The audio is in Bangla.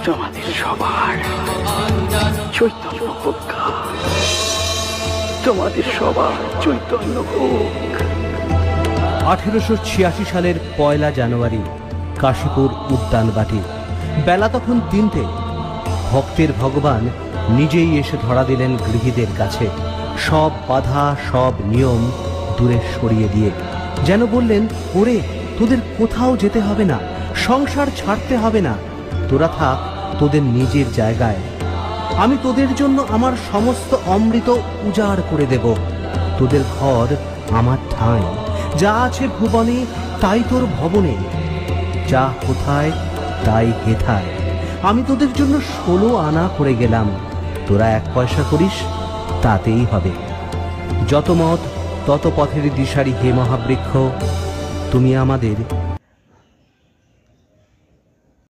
তোমাদের সবার চৈতন্য হোক, তোমাদের সবার চৈতন্য হোক। 1886 সালের 1 জানুয়ারি কাশীপুর উদ্যানবাটি। বেলা তখন 3টে। ভক্তের ভগবান নিজেই এসে ধরা দিলেন গৃহীদের কাছে, সব বাধা সব নিয়ম দূরে সরিয়ে দিয়ে। যেন বললেন, ওরে তোদের কোথাও যেতে হবে না, সংসার ছাড়তে হবে না, তোরা থাক তোদের নিজের জায়গায়। আমি তোদের জন্য আমার সমস্ত অমৃত উজাড় করে দেব। তোদের ঘর আমার ঠাঁই, যা আছে ভুবনে তাই তোর ভবনে, যা কোথায় তাই হেথায়। আমি তোদের জন্য 16 আনা করে গেলাম, তোরা 1 পয়সা করিস তাতেই হবে। যত মত তত পথের দিশারি হে মহাবৃক্ষ, তুমি আমাদের